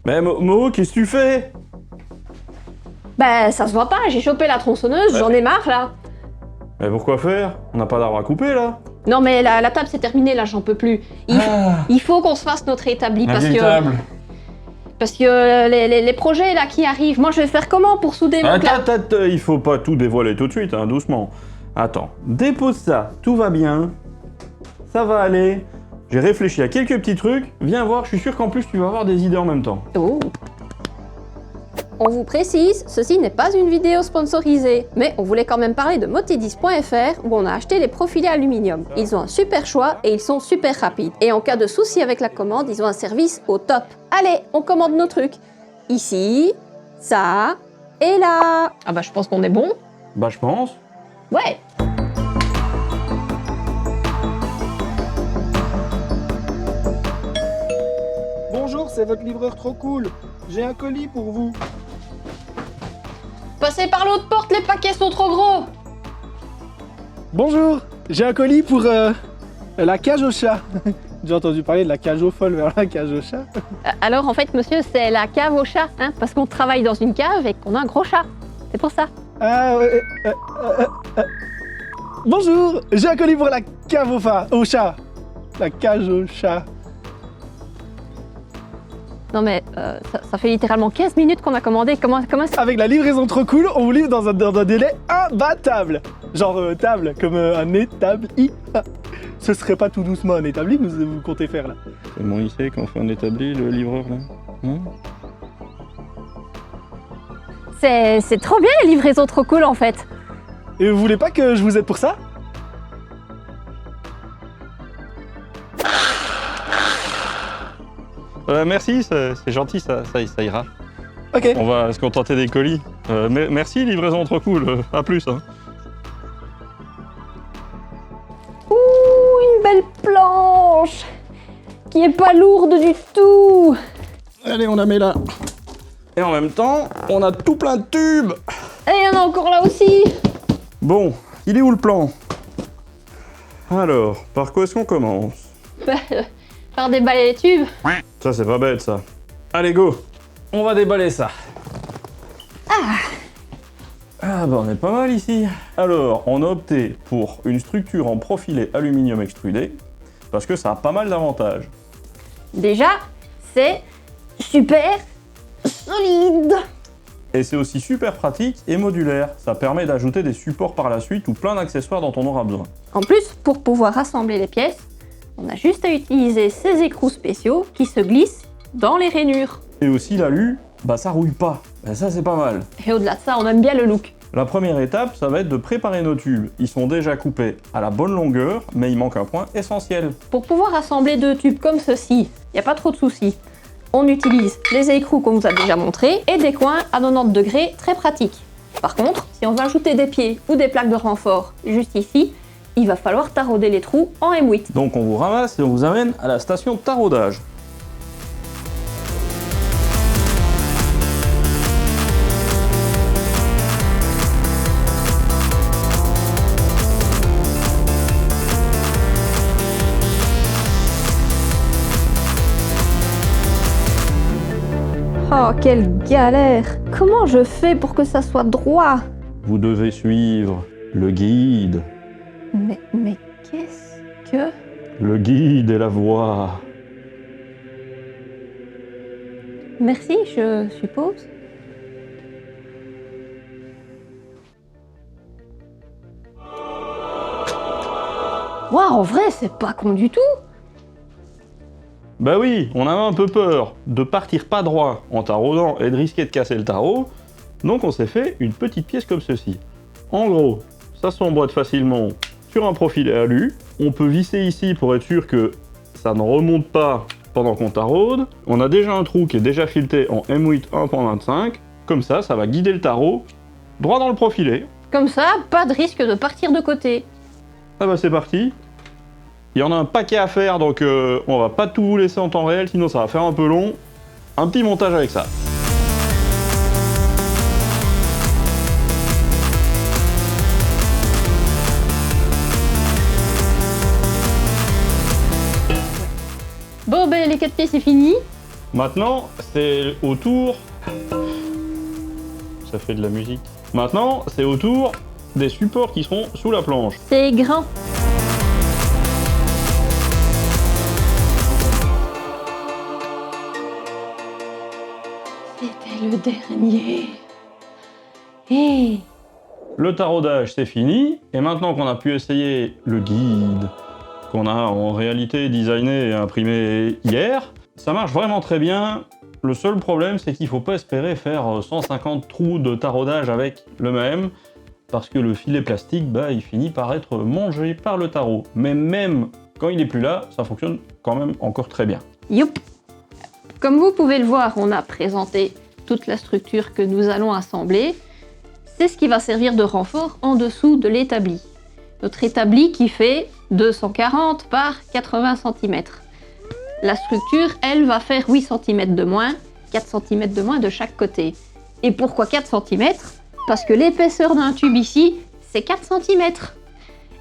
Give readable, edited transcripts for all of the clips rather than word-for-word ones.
Mais Mo, qu'est-ce que tu fais? Bah ça se voit pas, j'ai chopé la tronçonneuse, j'en ai marre là. Mais pourquoi faire? On n'a pas d'arbre à couper là? Non mais la table c'est terminé là, j'en peux plus. Il faut qu'on se fasse notre établi La parce vieille que... table. Parce que les projets là qui arrivent, moi je vais faire comment pour souder mon Attends, il faut pas tout dévoiler tout de suite, hein, doucement. Attends, dépose ça, tout va bien. Ça va aller. J'ai réfléchi à quelques petits trucs. Viens voir, je suis sûr qu'en plus tu vas avoir des idées en même temps. Oh. On vous précise, ceci n'est pas une vidéo sponsorisée, mais on voulait quand même parler de Motidis.fr où on a acheté les profilés aluminium. Ils ont un super choix et ils sont super rapides. Et en cas de souci avec la commande, ils ont un service au top. Allez, on commande nos trucs. Ici, ça et là. Ah bah je pense qu'on est bon. Bah je pense. Ouais. Bonjour, c'est votre livreur trop cool. J'ai un colis pour vous. Passez par l'autre porte, les paquets sont trop gros. Bonjour, j'ai un colis pour la cage au chat. J'ai entendu parler de la cage aux folles vers la cage au chat. Alors en fait monsieur, c'est la cave au chat, hein, parce qu'on travaille dans une cave et qu'on a un gros chat. C'est pour ça. Ah ouais. Bonjour, j'ai un colis pour la cave au chat. La cage au chat. Non mais ça fait littéralement 15 minutes qu'on a commandé, comment ça... Avec la livraison trop cool, on vous livre dans un délai imbattable. Genre table, comme un établi. Ce serait pas tout doucement un établi que vous comptez faire là. Comment il sait qu'on fait un établi, le livreur là? C'est trop bien les livraisons trop cool en fait. Et vous voulez pas que je vous aide pour ça? Merci, c'est gentil, ça ira. Ok. On va se contenter des colis. Merci, livraison trop cool. À plus. Hein. Ouh, une belle planche qui est pas lourde du tout. Allez, on la met là. Et en même temps, on a tout plein de tubes. Et il y en a encore là aussi. Bon, il est où le plan? Alors, par quoi est-ce qu'on commence? Par déballer les tubes. Ça, c'est pas bête, ça. Allez, go. On va déballer ça. Ah bah on est pas mal ici. Alors, on a opté pour une structure en profilé aluminium extrudé, parce que ça a pas mal d'avantages. Déjà, c'est super solide. Et c'est aussi super pratique et modulaire. Ça permet d'ajouter des supports par la suite ou plein d'accessoires dont on aura besoin. En plus, pour pouvoir rassembler les pièces, on a juste à utiliser ces écrous spéciaux qui se glissent dans les rainures. Et aussi l'alu, bah ça rouille pas. Bah ça c'est pas mal. Et au-delà de ça, on aime bien le look. La première étape, ça va être de préparer nos tubes. Ils sont déjà coupés à la bonne longueur, mais il manque un point essentiel. Pour pouvoir assembler deux tubes comme ceci, il n'y a pas trop de soucis. On utilise les écrous qu'on vous a déjà montrés et des coins à 90 degrés très pratiques. Par contre, si on veut ajouter des pieds ou des plaques de renfort juste ici, il va falloir tarauder les trous en M8. Donc on vous ramasse et on vous amène à la station de taraudage. Oh, quelle galère! Comment je fais pour que ça soit droit? Vous devez suivre le guide. Mais qu'est-ce que... Le guide et la voie. Merci, je suppose. Waouh, en vrai, c'est pas con du tout! Bah oui, on avait un peu peur de partir pas droit en taraudant et de risquer de casser le tarot, donc on s'est fait une petite pièce comme ceci. En gros, ça s'emboîte facilement sur un profilet alu, on peut visser ici pour être sûr que ça ne remonte pas pendant qu'on taraude. On a déjà un trou qui est déjà fileté en M8 1.25, comme ça va guider le tarot droit dans le profilet. Comme ça, pas de risque de partir de côté. Ah bah c'est parti. Il y en a un paquet à faire, donc on va pas tout vous laisser en temps réel, sinon ça va faire un peu long. Un petit montage avec ça. les 4 pieds, c'est fini. Maintenant, c'est au tour... Ça fait de la musique. Maintenant, c'est au tour des supports qui seront sous la planche. C'est grand. C'était le dernier. Hé. Le taraudage, c'est fini. Et maintenant qu'on a pu essayer le guide, qu'on a en réalité designé et imprimé hier, ça marche vraiment très bien. Le seul problème, c'est qu'il ne faut pas espérer faire 150 trous de taraudage avec le même, parce que le filet plastique, bah, il finit par être mangé par le tarot. Mais même quand il n'est plus là, ça fonctionne quand même encore très bien. Youp. Comme vous pouvez le voir, on a présenté toute la structure que nous allons assembler. C'est ce qui va servir de renfort en dessous de l'établi. Notre établi qui fait 240 par 80 cm. La structure, elle, va faire 8 cm de moins, 4 cm de moins de chaque côté. Et pourquoi 4 cm? Parce que l'épaisseur d'un tube ici, c'est 4 cm.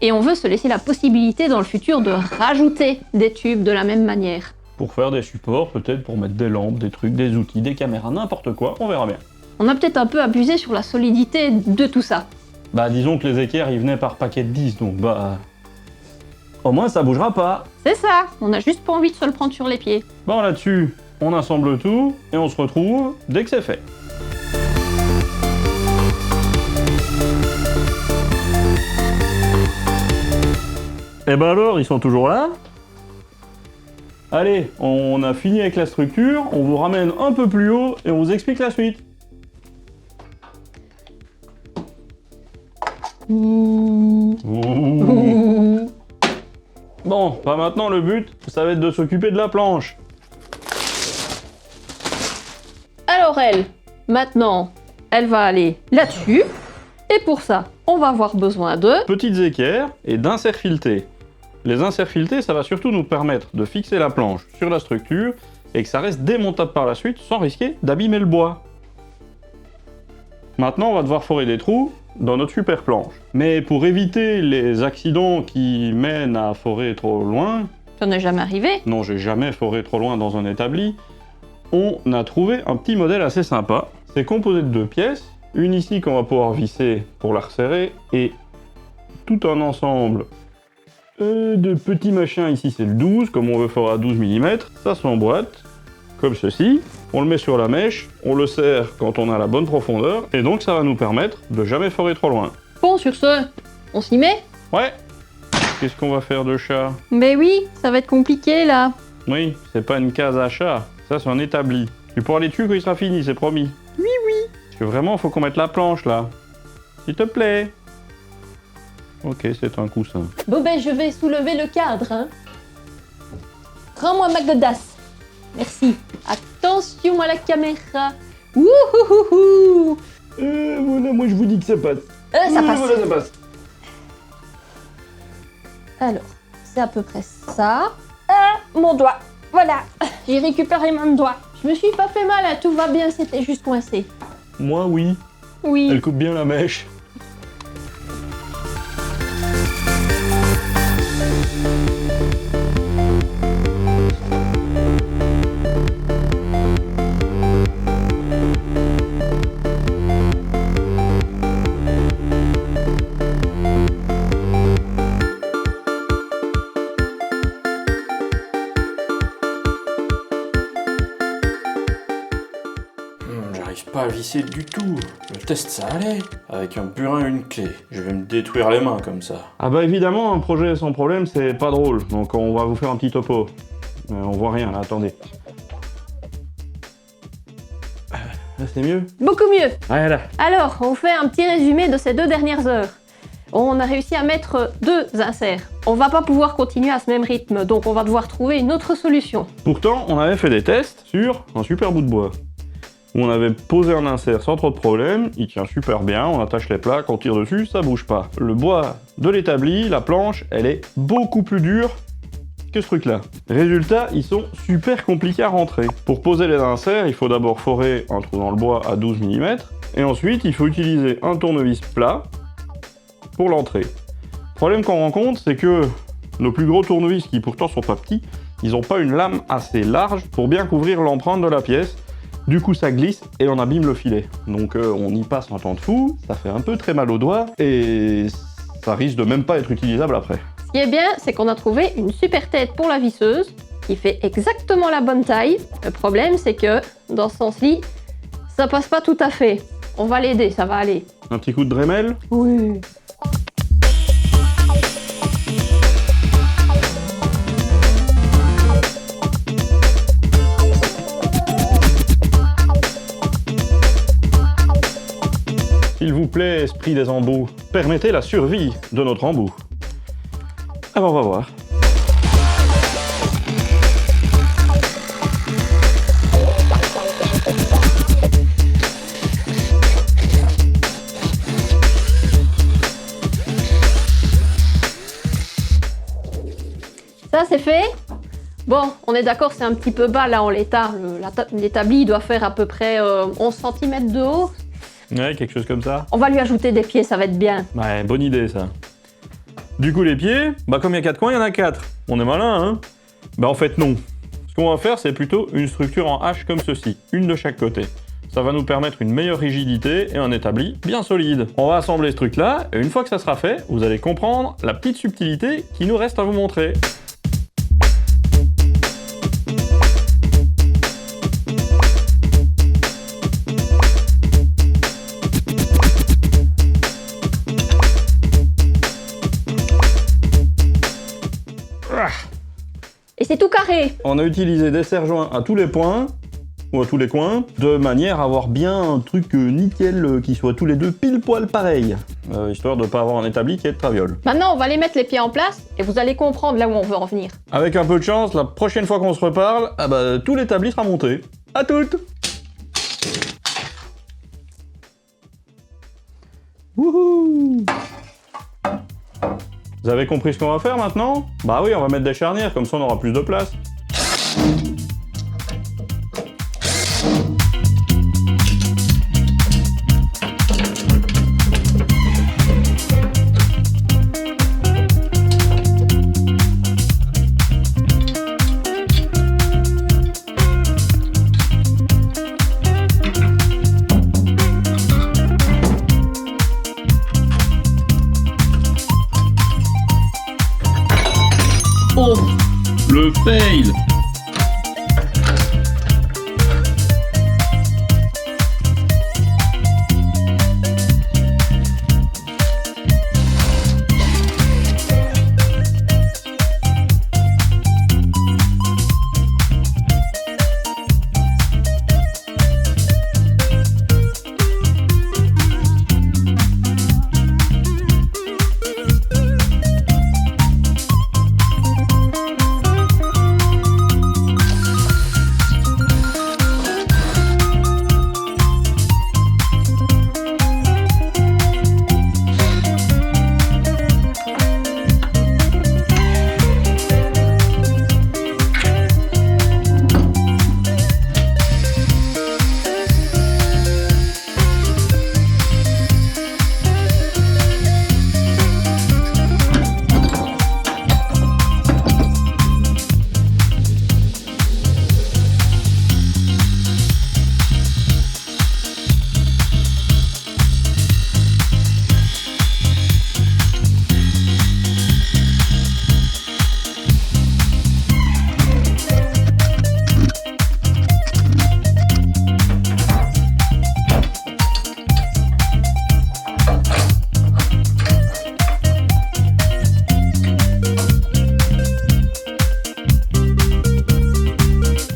Et on veut se laisser la possibilité dans le futur de rajouter des tubes de la même manière. Pour faire des supports, peut-être pour mettre des lampes, des trucs, des outils, des caméras, n'importe quoi, on verra bien. On a peut-être un peu abusé sur la solidité de tout ça. Bah disons que les équerres, ils venaient par paquet de 10, donc bah... Au moins ça bougera pas. C'est ça, on a juste pas envie de se le prendre sur les pieds. Bon là-dessus, on assemble tout, et on se retrouve dès que c'est fait. Et ben alors, ils sont toujours là? Allez, on a fini avec la structure, on vous ramène un peu plus haut et on vous explique la suite. Ouh. Bon, bah maintenant le but, ça va être de s'occuper de la planche. Alors elle, maintenant, elle va aller là-dessus. Et pour ça, on va avoir besoin de... Petites équerres et d'inserts filetés. Les inserts filetés, ça va surtout nous permettre de fixer la planche sur la structure et que ça reste démontable par la suite sans risquer d'abîmer le bois. Maintenant, on va devoir forer des trous dans notre super planche. Mais pour éviter les accidents qui mènent à forer trop loin... Ça n'est jamais arrivé. Non, j'ai jamais foré trop loin dans un établi. On a trouvé un petit modèle assez sympa. C'est composé de 2 pièces. Une ici qu'on va pouvoir visser pour la resserrer et tout un ensemble de petits machins. Ici c'est le 12, comme on veut forer à 12 mm. Ça s'emboîte comme ceci. On le met sur la mèche, on le serre quand on a la bonne profondeur et donc ça va nous permettre de jamais forer trop loin. Bon, sur ce, on s'y met? Ouais. Qu'est-ce qu'on va faire de chat? Mais oui, ça va être compliqué là. Oui, c'est pas une case à chat, ça c'est un établi. Tu pourras aller dessus quand il sera fini, c'est promis. Oui, oui. Parce que vraiment, faut qu'on mette la planche là. S'il te plaît. Ok, c'est un coussin. Bon ben, je vais soulever le cadre, hein. Rends-moi ma godasse. Merci. Attention à la caméra. Wouhouhouhou. Voilà, moi je vous dis que ça passe. Ça passe. Voilà, ça passe. Alors, c'est à peu près ça. Ah, mon doigt. Voilà. J'ai récupéré mon doigt. Je me suis pas fait mal, hein. Tout va bien, c'était juste coincé. Moi, oui. Oui. Elle coupe bien la mèche. J'arrive pas à visser du tout. Le test ça allait. Avec un burin et une clé. Je vais me détruire les mains comme ça. Ah bah évidemment, un projet sans problème, c'est pas drôle. Donc on va vous faire un petit topo. On voit rien là, attendez. Là c'est mieux? Beaucoup mieux. Voilà. Alors, on fait un petit résumé de ces 2 dernières heures. On a réussi à mettre 2 inserts. On va pas pouvoir continuer à ce même rythme, donc on va devoir trouver une autre solution. Pourtant, on avait fait des tests sur un super bout de bois. Où on avait posé un insert sans trop de problème, il tient super bien, on attache les plaques, on tire dessus, ça bouge pas. Le bois de l'établi, la planche, elle est beaucoup plus dure que ce truc-là. Résultat, ils sont super compliqués à rentrer. Pour poser les inserts, il faut d'abord forer un trou dans le bois à 12 mm, et ensuite il faut utiliser un tournevis plat pour l'entrée. Le problème qu'on rencontre, c'est que nos plus gros tournevis, qui pourtant sont pas petits, ils n'ont pas une lame assez large pour bien couvrir l'empreinte de la pièce. Du coup, ça glisse et on abîme le filet. Donc on y passe un temps de fou, ça fait un peu très mal aux doigts et ça risque de même pas être utilisable après. Ce qui est bien, c'est qu'on a trouvé une super tête pour la visseuse qui fait exactement la bonne taille. Le problème, c'est que dans ce sens-ci, ça passe pas tout à fait. On va l'aider, ça va aller. Un petit coup de Dremel. Oui. S'il vous plaît, esprit des embouts, permettez la survie de notre embout. Ah ben on va voir. Ça, c'est fait. Bon, on est d'accord, c'est un petit peu bas là en l'état. L'établi doit faire à peu près 11 cm de haut. Ouais, quelque chose comme ça. On va lui ajouter des pieds, ça va être bien. Ouais, bonne idée ça. Du coup, les pieds, bah comme il y a 4 coins, il y en a 4. On est malin, hein? Bah en fait, non. Ce qu'on va faire, c'est plutôt une structure en H comme ceci, une de chaque côté. Ça va nous permettre une meilleure rigidité et un établi bien solide. On va assembler ce truc-là, et une fois que ça sera fait, vous allez comprendre la petite subtilité qui nous reste à vous montrer. Et c'est tout carré. On a utilisé des serre-joints à tous les points, ou à tous les coins, de manière à avoir bien un truc nickel qui soit tous les deux pile poil pareil, histoire de ne pas avoir un établi qui est de traviole. Maintenant, on va les mettre les pieds en place et vous allez comprendre là où on veut en venir. Avec un peu de chance, la prochaine fois qu'on se reparle, ah bah, tout l'établi sera monté. À toutes! Wouhou! Vous avez compris ce qu'on va faire maintenant? Bah oui, on va mettre des charnières, comme ça on aura plus de place. Oh, le fail!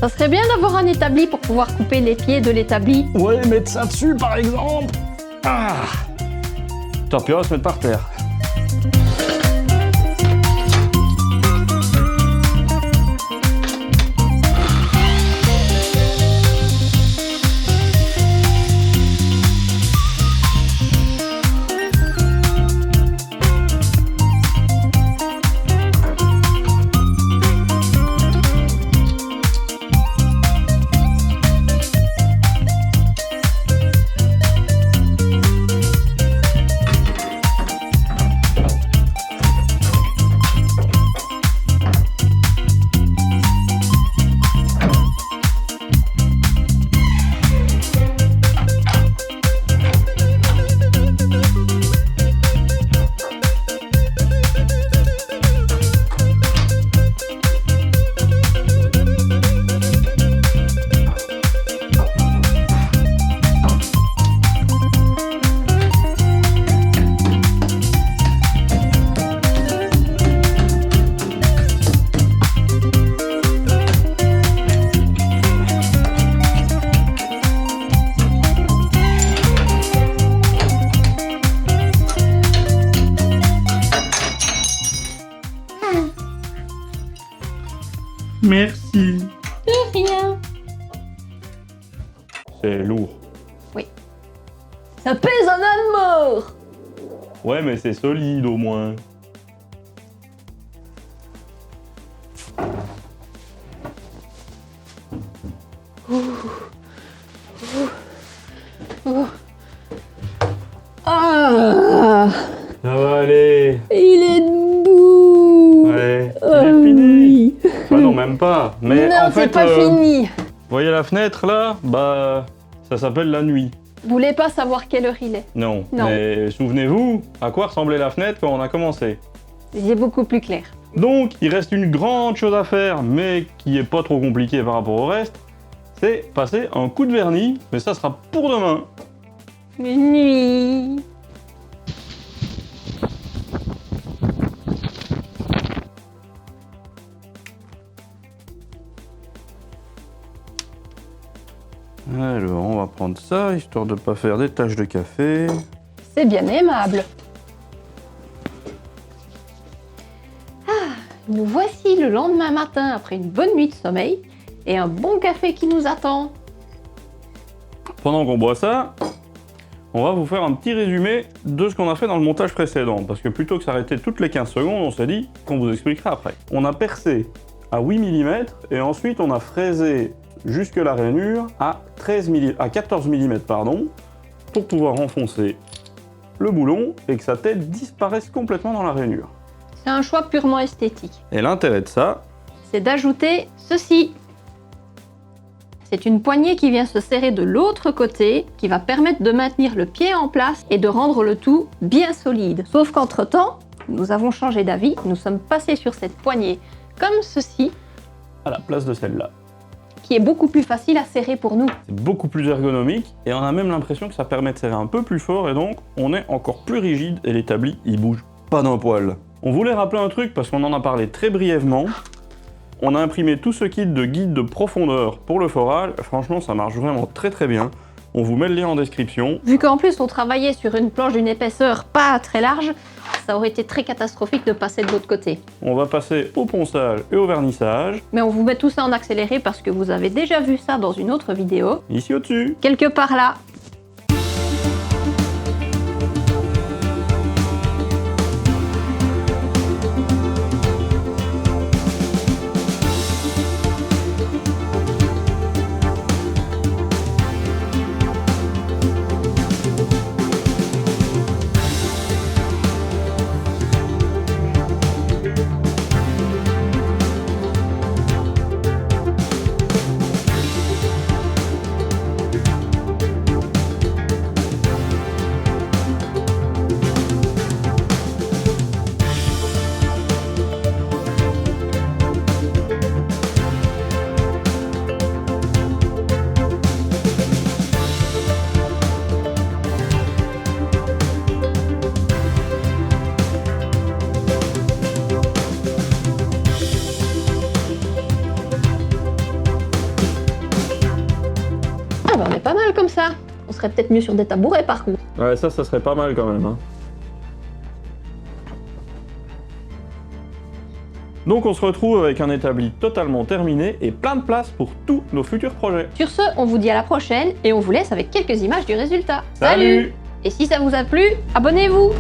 Ça serait bien d'avoir un établi pour pouvoir couper les pieds de l'établi. Ouais, mettre ça dessus par exemple. Ah! Tant pis, on va se mettre par terre. Merci. Rien. C'est lourd. Ça pèse un âne mort. Ouais, mais c'est solide au moins. Ah, Ça va aller. il est debout. Allez, Oh, c'est fini. oui. Bah non, même pas. Mais non, en c'est fait, pas fini. vous voyez la fenêtre là? Bah, ça s'appelle la nuit. Vous voulez pas savoir quelle heure il est? Non. Non. Mais souvenez-vous, à quoi ressemblait la fenêtre quand on a commencé? C'est beaucoup plus clair. Donc, il reste une grande chose à faire, mais qui est pas trop compliquée par rapport au reste. C'est passer un coup de vernis, mais ça sera pour demain. Nuit. Alors, on va prendre ça, histoire de pas faire des taches de café. C'est bien aimable. Nous voici le lendemain matin après une bonne nuit de sommeil et un bon café qui nous attend. Pendant qu'on boit ça, on va vous faire un petit résumé de ce qu'on a fait dans le montage précédent. Parce que plutôt que s'arrêter toutes les 15 secondes, on s'est dit qu'on vous expliquera après. On a percé à 8 mm et ensuite on a fraisé jusque la rainure à 14 mm pour pouvoir enfoncer le boulon et que sa tête disparaisse complètement dans la rainure. C'est un choix purement esthétique. Et l'intérêt de ça, C'est d'ajouter ceci. C'est une poignée qui vient se serrer de l'autre côté, qui va permettre de maintenir le pied en place et de rendre le tout bien solide. Sauf qu'entre-temps, nous avons changé d'avis, nous sommes passés sur cette poignée comme ceci, à la place de celle-là, qui est beaucoup plus facile à serrer pour nous. c'est beaucoup plus ergonomique et on a même l'impression que ça permet de serrer un peu plus fort et donc on est encore plus rigide et l'établi il bouge pas d'un poil. On voulait rappeler un truc parce qu'on en a parlé très brièvement. On a imprimé tout ce kit de guide de profondeur pour le forage. Franchement, ça marche vraiment très très bien. On vous met le lien en description. Vu qu'en plus on travaillait sur une planche d'une épaisseur pas très large, ça aurait été très catastrophique de passer de l'autre côté. On va passer au ponçage et au vernissage. Mais on vous met tout ça en accéléré parce que vous avez déjà vu ça dans une autre vidéo. Ici au-dessus. Quelque part là. Ah bah on est pas mal comme ça. On serait peut-être mieux sur des tabourets par contre. Ouais, ça serait pas mal quand même. Hein. Donc on se retrouve avec un établi totalement terminé et plein de place pour tous nos futurs projets. Sur ce, on vous dit à la prochaine et on vous laisse avec quelques images du résultat. Salut. Et si ça vous a plu, abonnez-vous!